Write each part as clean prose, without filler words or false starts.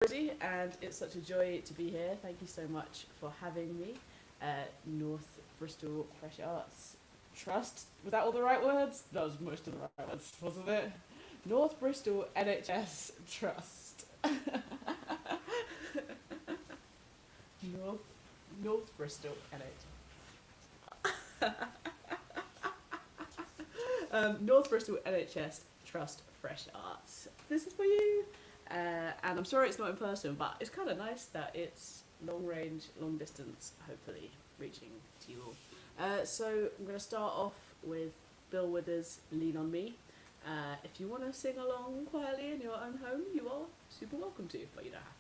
Rosie, and it's such a joy to be here. Thank you so much for having me. North Bristol Fresh Arts Trust. Was that all the right words? That was most of the right words, wasn't it? North Bristol NHS Trust. North North Bristol NHS. North Bristol NHS Trust Fresh Arts. This is for you. And I'm sorry it's not in person, but it's kind of nice that it's long range, long distance, hopefully reaching to you all. So I'm going to start off with Bill Withers' Lean On Me. If you want to sing along quietly in your own home, you are super welcome to, but you don't have to.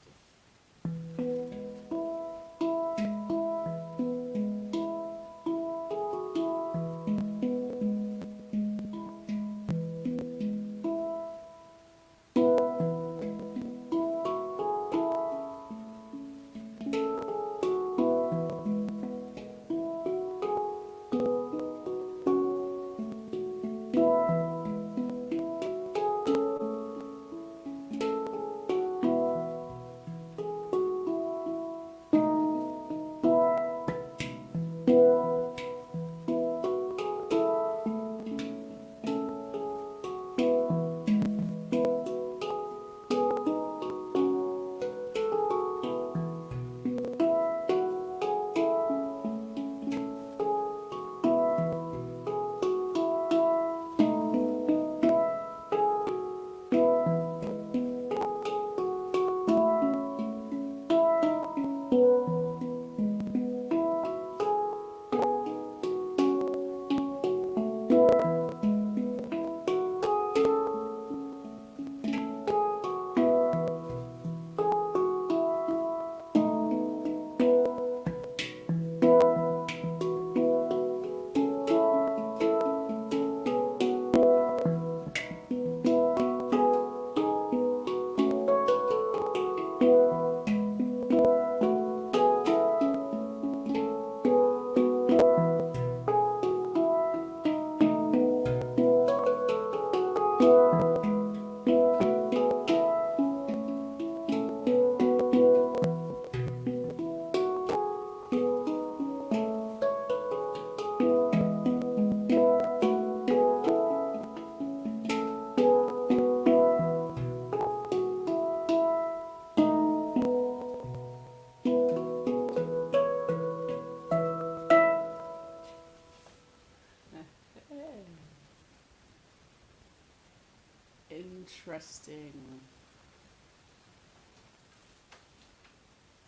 Interesting.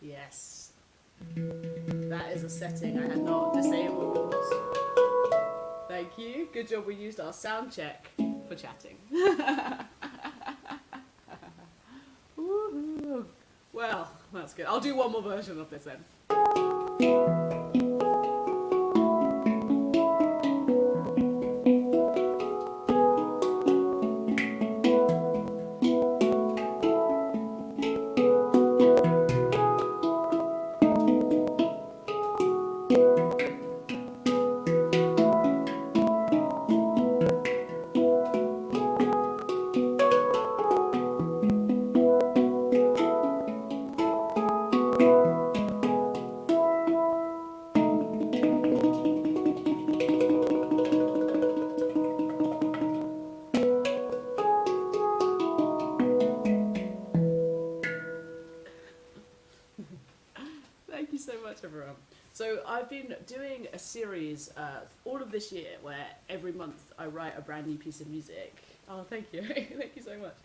Yes. That is a setting I had not disabled. Thank you. Good job we used our sound check for chatting. Woohoo. Well, that's good. I'll do one more version of this then. Thank you so much, everyone. So I've been doing a series all of this year where every month I write a brand new piece of music. Oh, thank you. Thank you so much.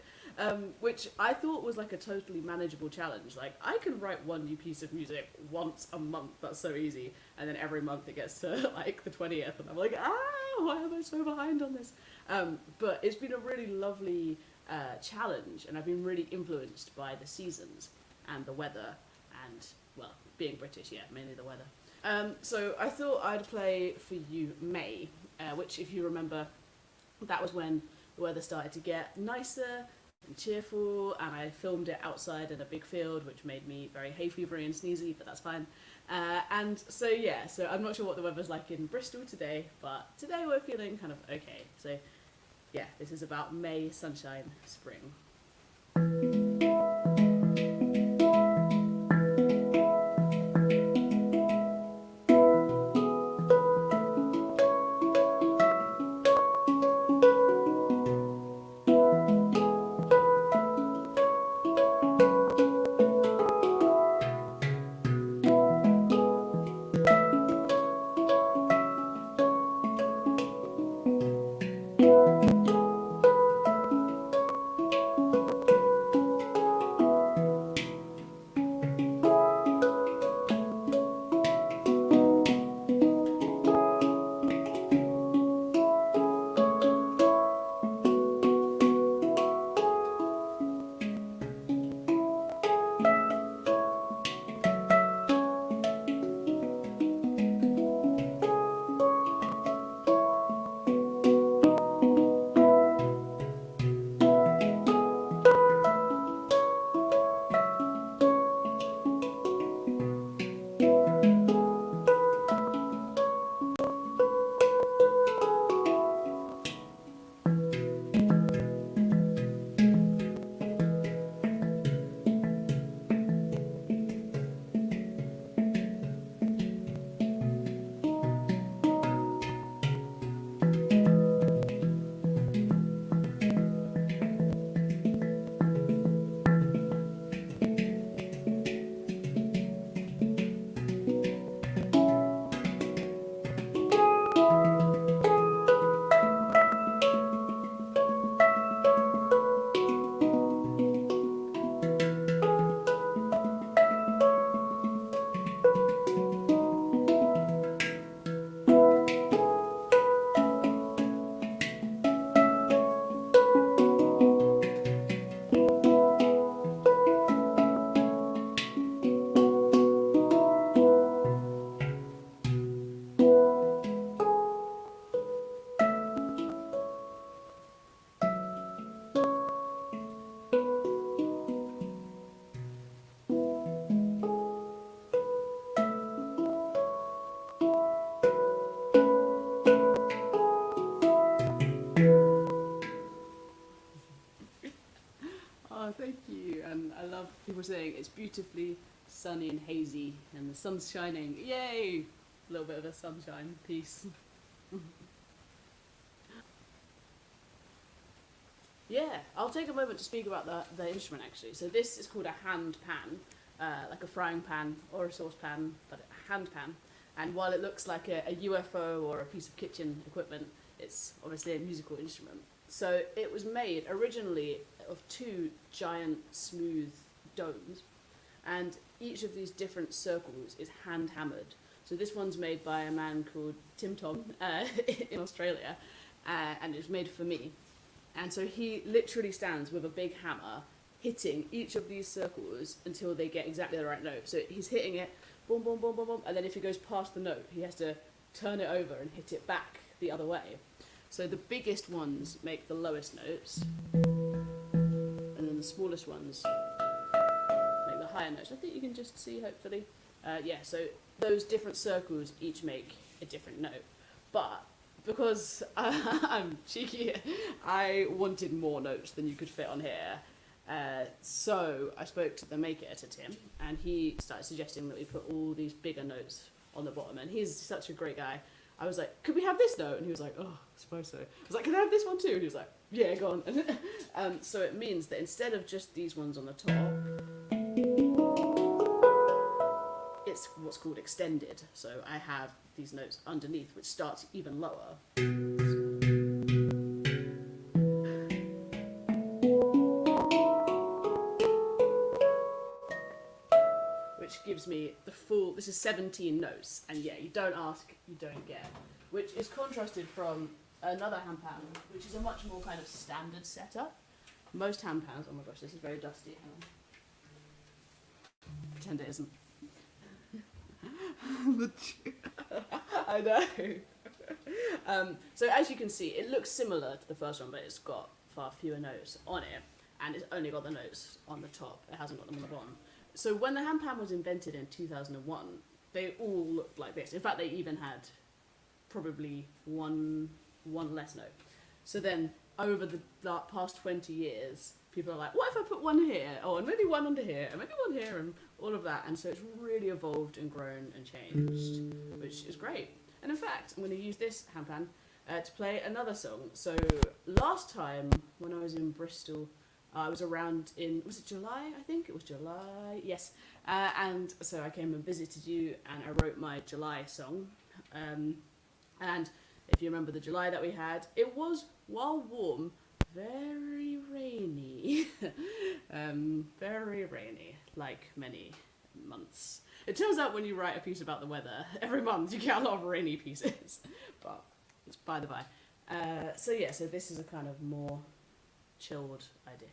Which I thought was like a totally manageable challenge. Like, I can write one new piece of music once a month. That's so easy. And then every month it gets to like the 20th and I'm like, why am I so behind on this? But it's been a really lovely challenge, and I've been really influenced by the seasons and the weather and, well, being British, yeah, mainly the weather. So I thought I'd play for you May, which, if you remember, that was when the weather started to get nicer and cheerful, and I filmed it outside in a big field, which made me very hay fevery and sneezy, but that's fine. And so yeah, so I'm not sure what the weather's like in Bristol today, but today we're feeling kind of okay. So yeah, this is about May, sunshine, spring. people were saying it's beautifully sunny and hazy, and the sun's shining. Yay! A little bit of a sunshine piece. Yeah, I'll take a moment to speak about the instrument actually. So this is called a hand pan, like a frying pan or a saucepan, but a hand pan. And while it looks like a UFO or a piece of kitchen equipment, it's obviously a musical instrument. So it was made originally of two giant smooth domes, and each of these different circles is hand hammered. So this one's made by a man called Tim Tom in Australia, and it was made for me. And so he literally stands with a big hammer, hitting each of these circles until they get exactly the right note. So he's hitting it, boom, boom, boom, boom, boom, and then if he goes past the note, he has to turn it over and hit it back the other way. So the biggest ones make the lowest notes, and then the smallest ones make the higher notes. I think you can just see, hopefully. Yeah, so those different circles each make a different note. But because I'm cheeky, I wanted more notes than you could fit on here. So I spoke to the maker, to Tim, and he started suggesting that we put all these bigger notes on the bottom. And he's such a great guy. I was like, could we have this note? And he was like, oh, I suppose so. I was like, can I have this one too? And he was like, yeah, go on. So it means that instead of just these ones on the top, it's what's called extended. So I have these notes underneath, which starts even lower. Which gives me the full, this is 17 notes, and yeah, you don't ask, you don't get. Which is contrasted from another hand pan, which is a much more kind of standard setup. Most hand pans, oh my gosh, this is very dusty, hang on. Pretend it isn't. I know. So as you can see, it looks similar to the first one, but it's got far fewer notes on it, and it's only got the notes on the top. It hasn't got them on the bottom. So when the hand pan was invented in 2001, they all looked like this. In fact, they even had probably one less note. So then over the past 20 years, people are like, what if I put one here? Oh, and maybe one under here, and maybe one here, and all of that. And so it's really evolved and grown and changed, which is great. And in fact, I'm going to use this hand pan to play another song. So last time when I was in Bristol, I was around in, was it July? I think it was July, yes. And so I came and visited you, and I wrote my July song. And if you remember the July that we had, it was, while warm, very rainy. Very rainy, like many months. It turns out when you write a piece about the weather, every month you get a lot of rainy pieces. But it's by the by. So yeah, so this is a kind of more chilled idea.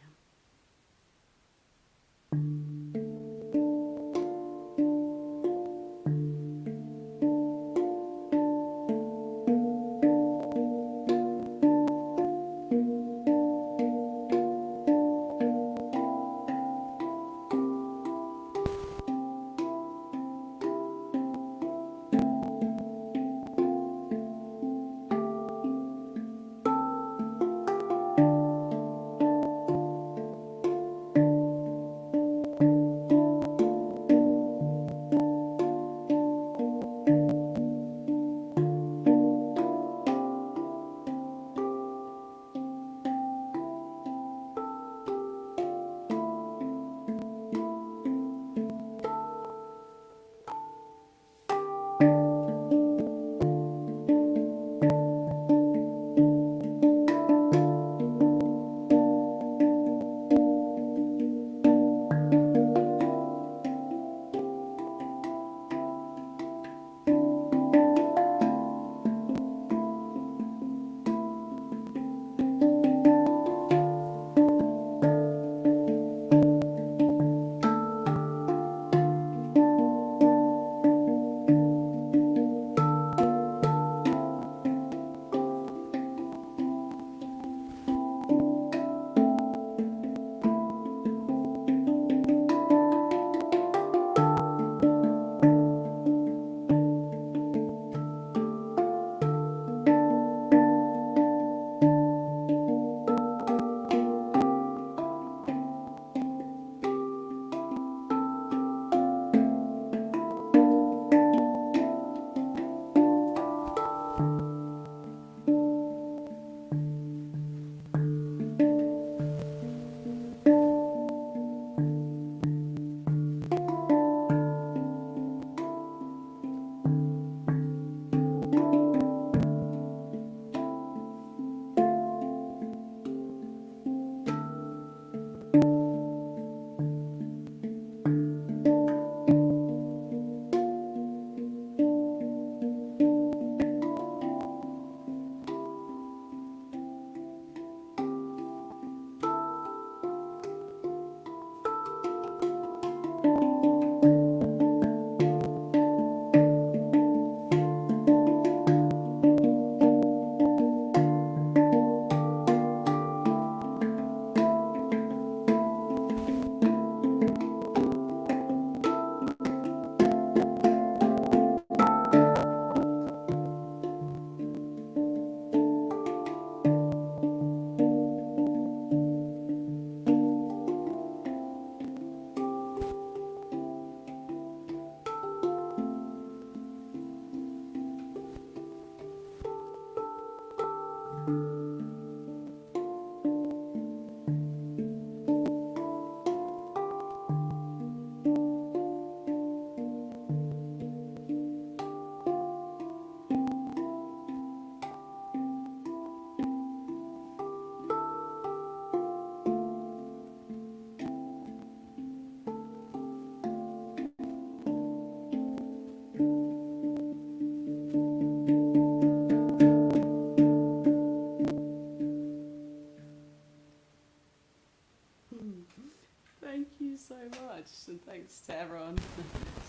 and thanks to everyone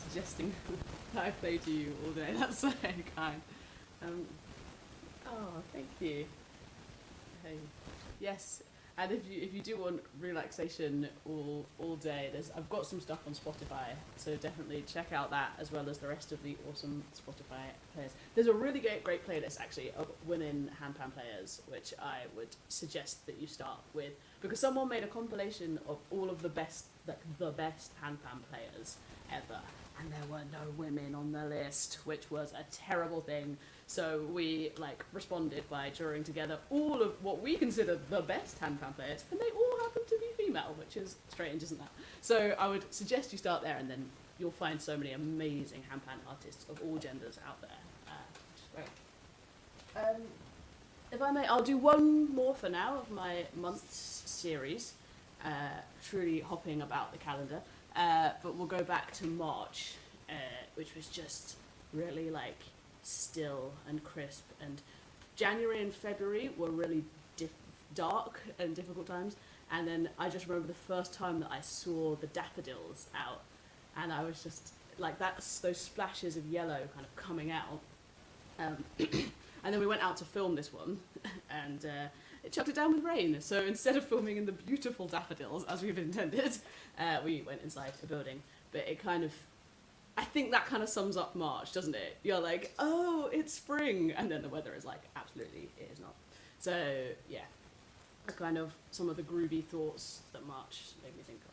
suggesting that I play to you all day. That's so kind. Oh, thank you. Hey. Yes, and if you do want relaxation all day, I've got some stuff on Spotify, so definitely check out that as well as the rest of the awesome Spotify players. There's a really great playlist actually of women handpan players, which I would suggest that you start with, because someone made a compilation of all of the best handpan players ever, and there were no women on the list, which was a terrible thing. So we responded by drawing together all of what we consider the best handpan players, and they all happen to be female, which is strange, isn't that? So I would suggest you start there, and then you'll find so many amazing handpan artists of all genders out there, which is great. If I may, I'll do one more for now of my months series, truly hopping about the calendar, but we'll go back to March, which was just really still and crisp, and January and February were really dark and difficult times, and then I just remember the first time that I saw the daffodils out, and I was just that's those splashes of yellow kind of coming out, and then we went out to film this one, and it chucked it down with rain, so instead of filming in the beautiful daffodils as we've intended, we went inside a building, but I think that kind of sums up March, doesn't it? You're like, oh, it's spring, and then the weather is absolutely, it is not. So, yeah, kind of some of the groovy thoughts that March made me think of.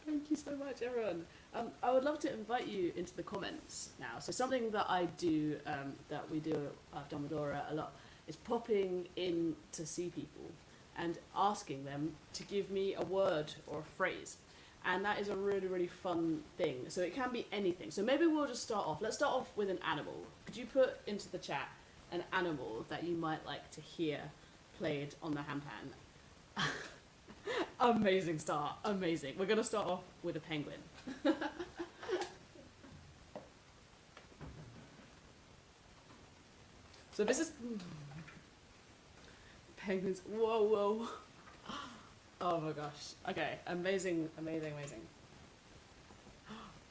Thank you so much, everyone. I would love to invite you into the comments now. So something that I do, that we do, I've done with Dora a lot, is popping in to see people and asking them to give me a word or a phrase. And that is a really, really fun thing. So it can be anything. So maybe we'll just start off. Let's start off with an animal. Could you put into the chat an animal that you might like to hear played on the handpan? Amazing start. Amazing. We're going to start off with a penguin. So this is... Penguins. Whoa, whoa. Oh my gosh. Okay, amazing, amazing, amazing.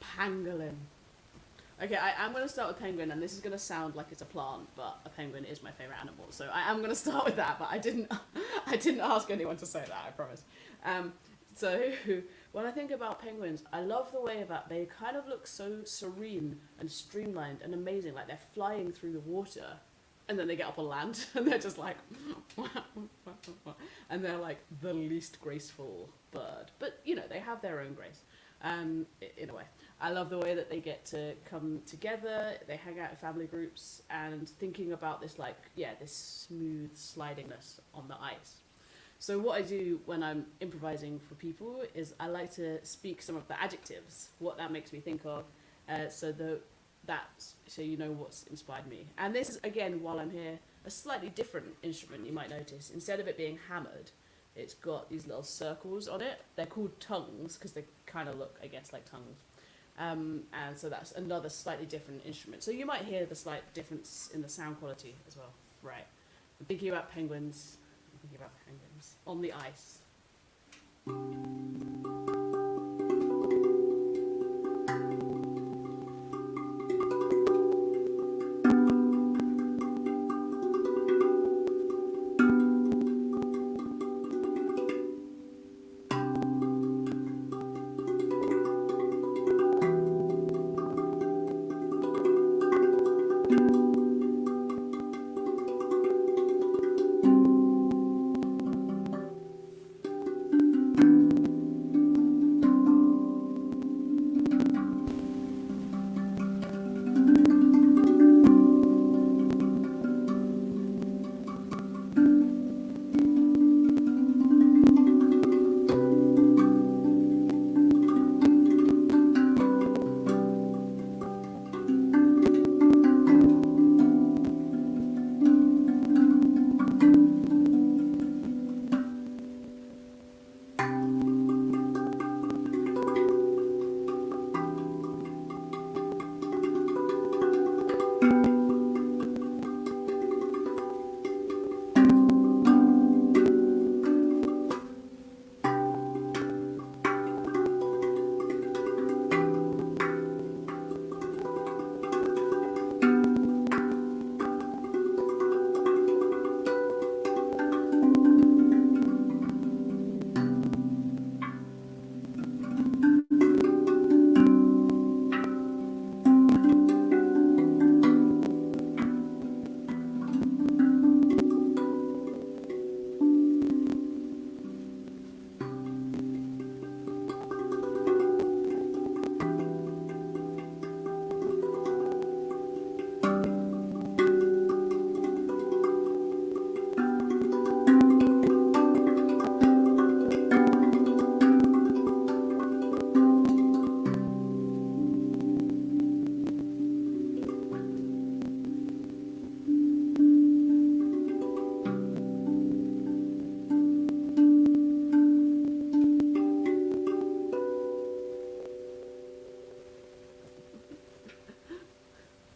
Pangolin. Okay, I am going to start with penguin, and this is going to sound like it's a plant, but a penguin is my favourite animal, so I am going to start with that, but I didn't ask anyone to say that, I promise. So, when I think about penguins, I love the way that they kind of look so serene and streamlined and amazing, like they're flying through the water. And then they get up on land, and they're just like, and they're like the least graceful bird. But, you know, they have their own grace, in a way. I love the way that they get to come together, they hang out in family groups, and thinking about this, like, yeah, this smooth slidingness on the ice. So what I do when I'm improvising for people is I like to speak some of the adjectives, what that makes me think of, so you know what's inspired me. And this is, again, while I'm here, a slightly different instrument you might notice. Instead of it being hammered, it's got these little circles on it. They're called tongues because they kind of look, I guess, like tongues. And so that's another slightly different instrument. So you might hear the slight difference in the sound quality as well. Right. I'm thinking about penguins. I'm thinking about penguins on the ice.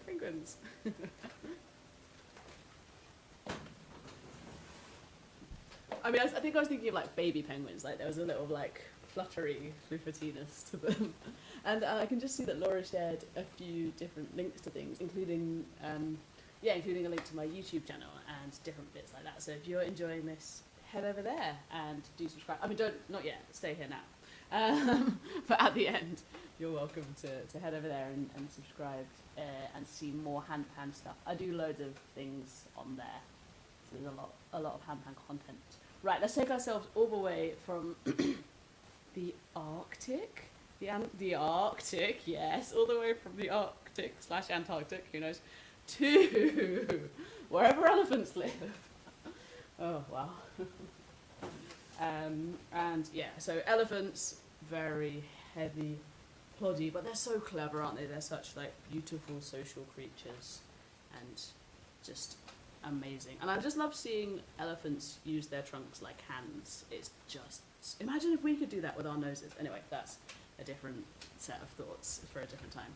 Penguins. I mean, I think I was thinking of like baby penguins, like there was a little like fluttery fluffertiness to them. And I can just see that Laura shared a few different links to things, including including a link to my YouTube channel and different bits like that. So if you're enjoying this, head over there and do subscribe. I mean, not yet, stay here now. But at the end, you're welcome to head over there and subscribe and see more handpan stuff. I do loads of things on there. So there's a lot of handpan content. Right, let's take ourselves all the way from the Arctic, the Arctic, yes, all the way from the Arctic / Antarctic, who knows, to wherever elephants live. Oh, wow. And yeah, so elephants, very heavy, ploddy, but they're so clever, aren't they? They're such like beautiful social creatures, and just amazing. And I just love seeing elephants use their trunks like hands. It's just, imagine if we could do that with our noses. Anyway, that's a different set of thoughts for a different time.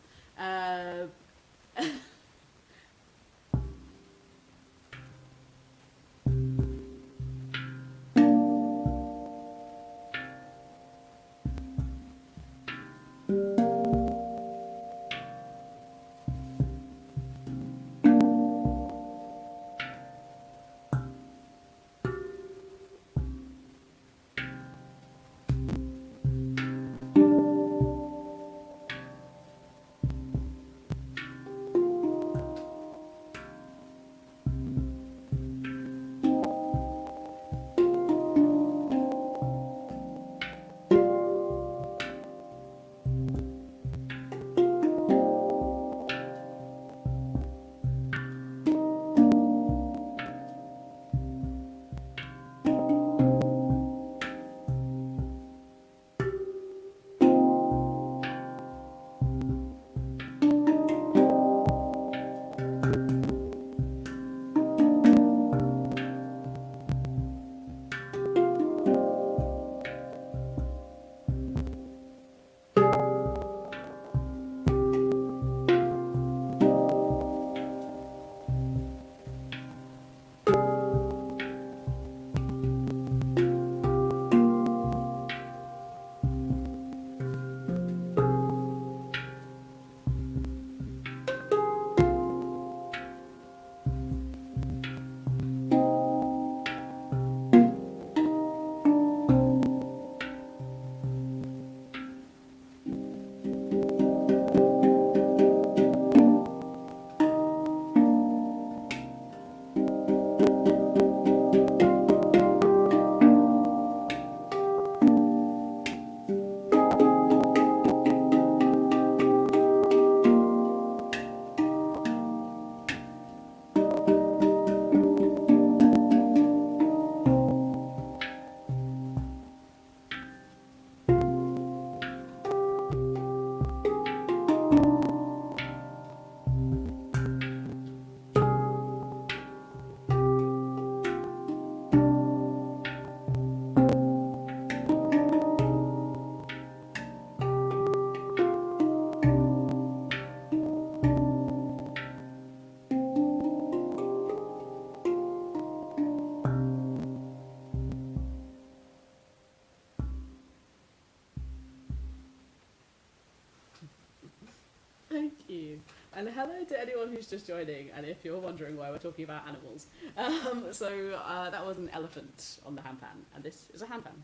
Thank you. And hello to anyone who's just joining, and if you're wondering why we're talking about animals. That was an elephant on the handpan, and this is a handpan.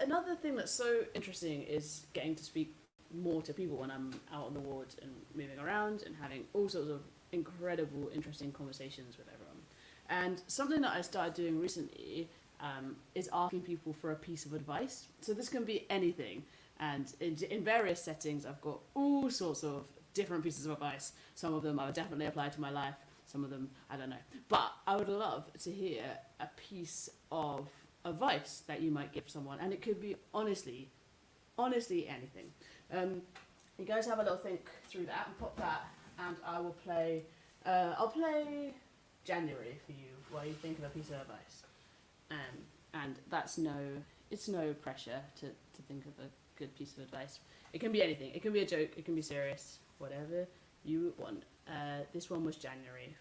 Another thing that's so interesting is getting to speak more to people when I'm out on the ward and moving around and having all sorts of incredible, interesting conversations with everyone. And something that I started doing recently is asking people for a piece of advice. So this can be anything. And in various settings, I've got all sorts of different pieces of advice. Some of them I would definitely apply to my life. Some of them, I don't know. But I would love to hear a piece of advice that you might give someone. And it could be honestly anything. You guys have a little think through that and pop that. And I will play, I'll play January for you while you think of a piece of advice. And it's no pressure to think of a good piece of advice. It can be anything. It can be a joke. It can be serious. Whatever you want. This one was January.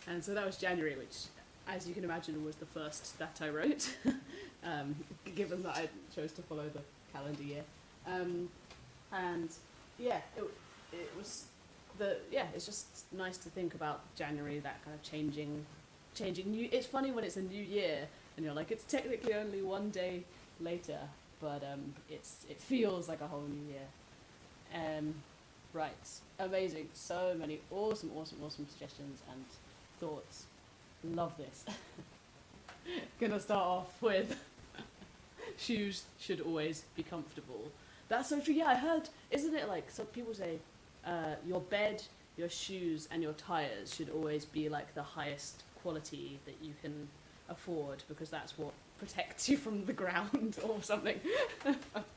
And so that was January, which, as you can imagine, was the first that I wrote, given that I chose to follow the calendar year. And yeah, it was it's just nice to think about January, that kind of changing new. It's funny when it's a new year and you're like, it's technically only one day later, but it feels like a whole new year. Right, amazing. So many awesome suggestions and thoughts. Love this. Gonna start off with shoes should always be comfortable. That's so true. Yeah, I heard, isn't it like, so people say your bed, your shoes and your tires should always be like the highest quality that you can afford, because that's what protects you from the ground or something.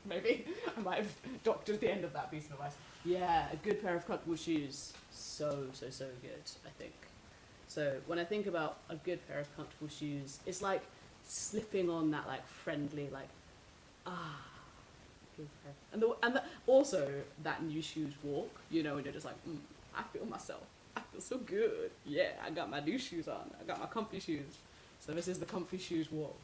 Maybe I might have doctored the end of that piece of advice. Yeah, a good pair of comfortable shoes, so good, I think. So when I think about a good pair of comfortable shoes, it's like slipping on that like friendly like good pair. And also that new shoes walk, you know, and you're just like, I feel myself. I feel so good. Yeah, I got my new shoes on. I got my comfy shoes. So this is the comfy shoes walk.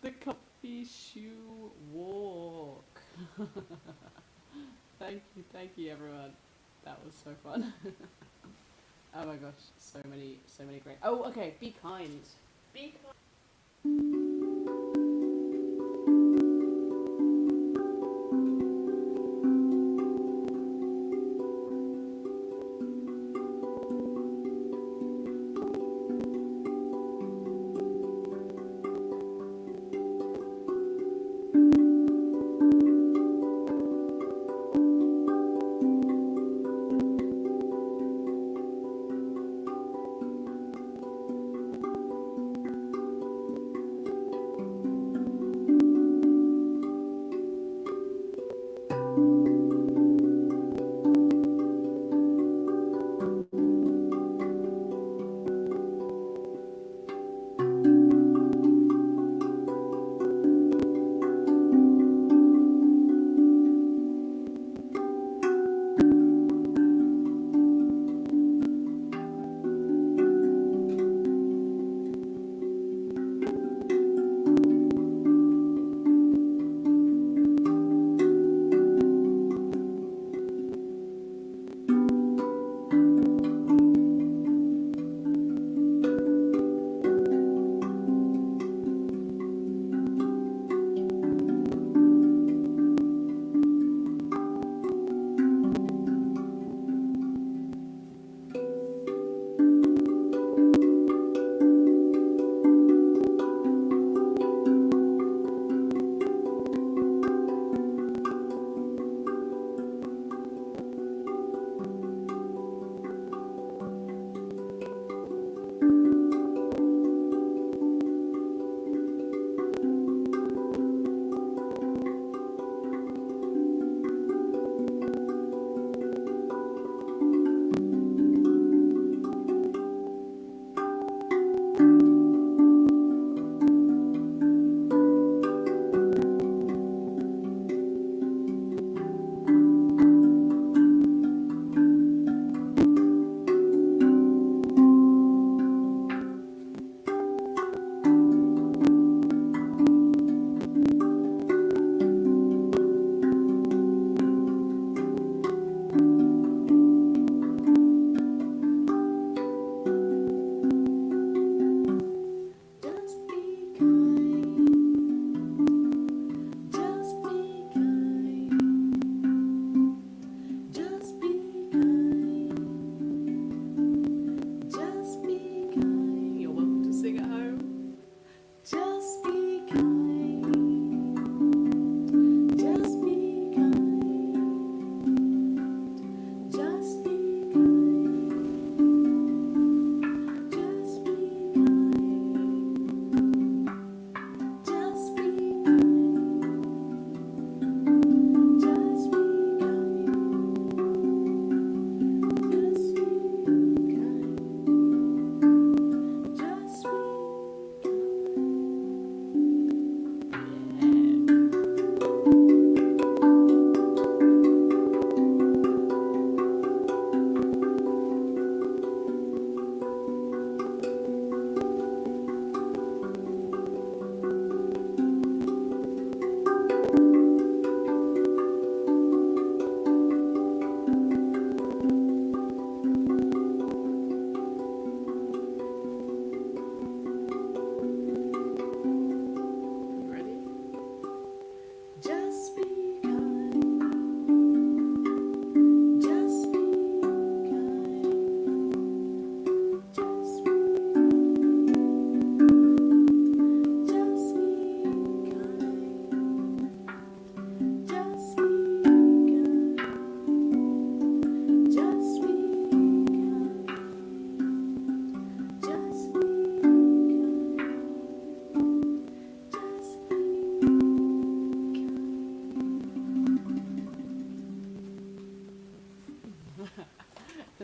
The comfy shoe walk. Thank you everyone. That was so fun. Oh my gosh, so many great. Oh, okay, be kind. Be kind.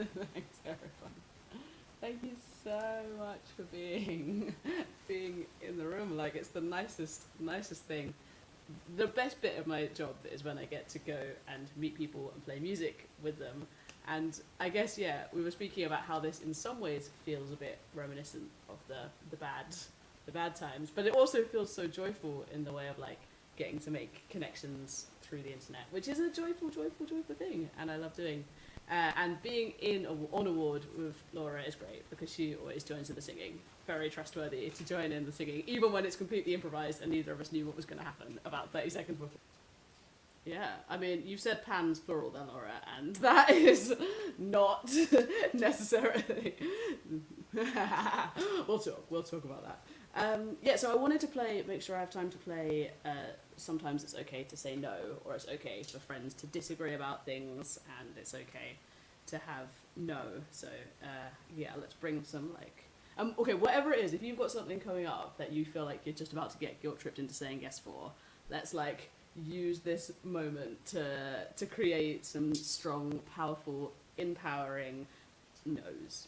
Thanks, everyone. Thank you so much for being in the room. Like, it's the nicest thing. The best bit of my job is when I get to go and meet people and play music with them. And I guess, yeah, we were speaking about how this in some ways feels a bit reminiscent of the bad times, but it also feels so joyful in the way of like getting to make connections through the internet, which is a joyful thing, and I love doing. And being on a ward with Laura is great because she always joins in the singing. Very trustworthy to join in the singing, even when it's completely improvised and neither of us knew what was going to happen about 30 seconds before. Yeah, I mean, you've said pans plural then, Laura, and that is not necessarily... We'll talk about that. Yeah, so I wanted to make sure I have time to play Sometimes It's Okay to Say No, or it's okay for friends to disagree about things, and it's okay to have no. So, yeah, let's bring some, like... okay, whatever it is, if you've got something coming up that you feel like you're just about to get guilt-tripped into saying yes for, let's, like, use this moment to create some strong, powerful, empowering no's.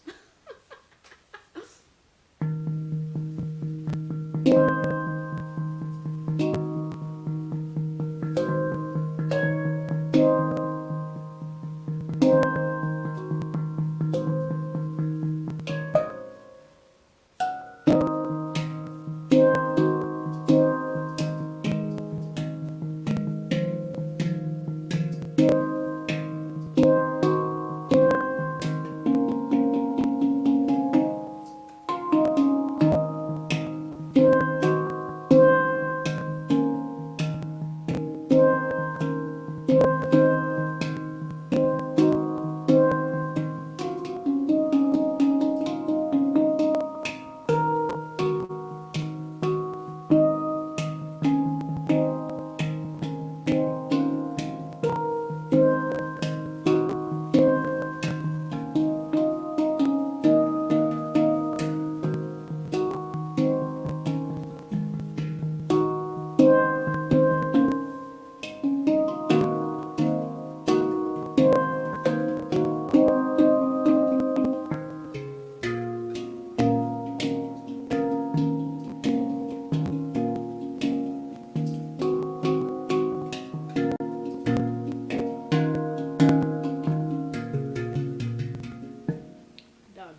Done.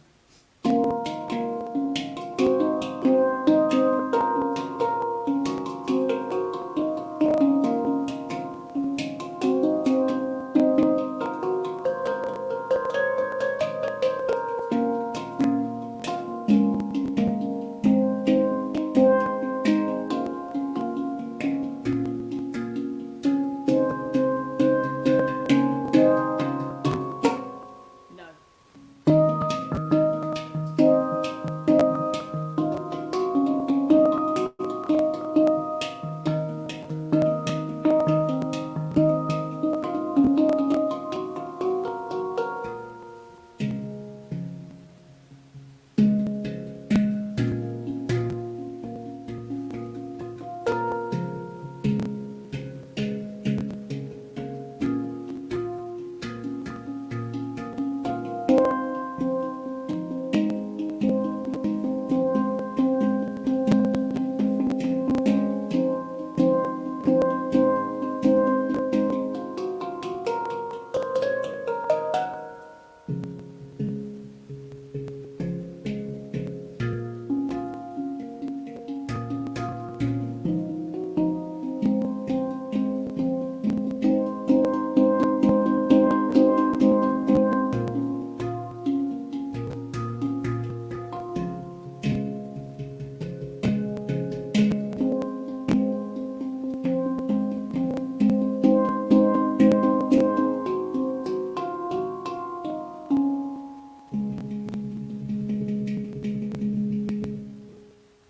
No.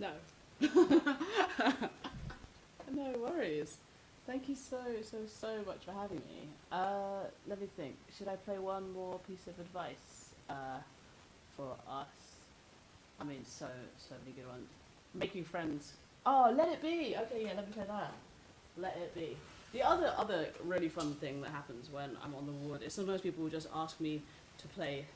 No. No worries. Thank you so much for having me. Let me think. Should I play one more piece of advice for us? I mean, so many good ones. Making friends. Oh, Let It Be. Okay, yeah, let me play that. Let It Be. The other really fun thing that happens when I'm on the ward is sometimes people will just ask me to play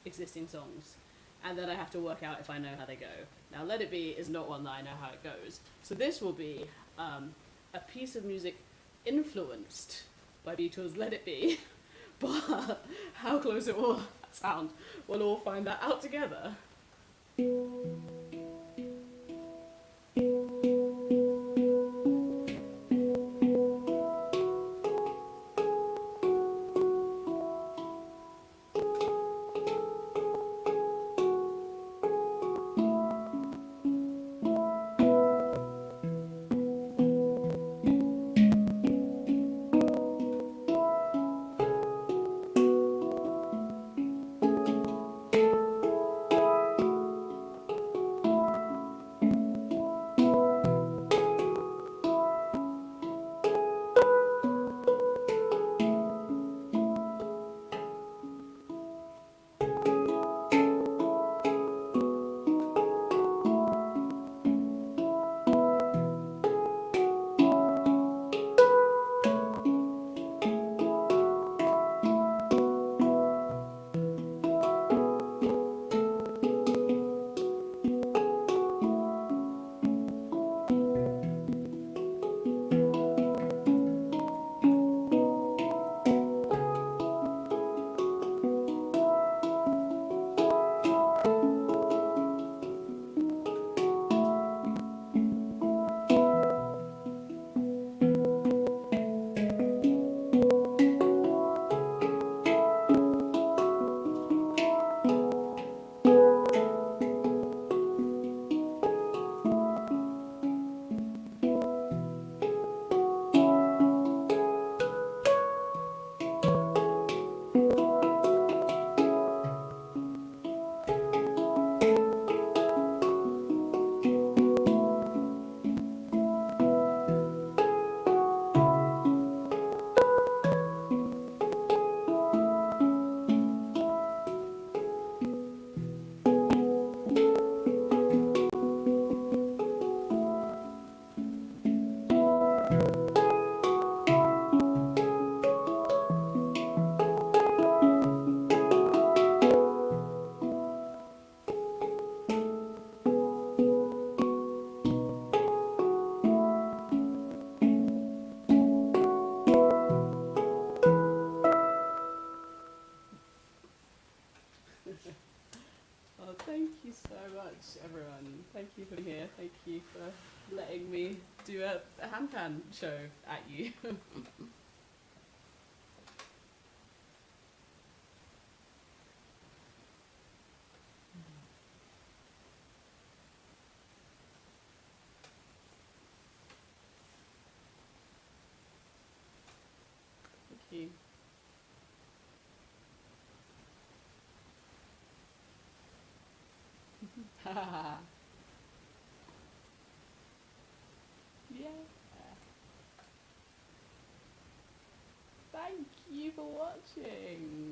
existing songs, and then I have to work out if I know how they go. Now, Let It Be is not one that I know how it goes, so this will be a piece of music influenced by Beatles' Let It Be, but how close it will sound, we'll all find that out together. Oh, thank you so much, everyone. Thank you for being here. Thank you for letting me do a handpan show at you. Thank you. Yeah. Thank you for watching.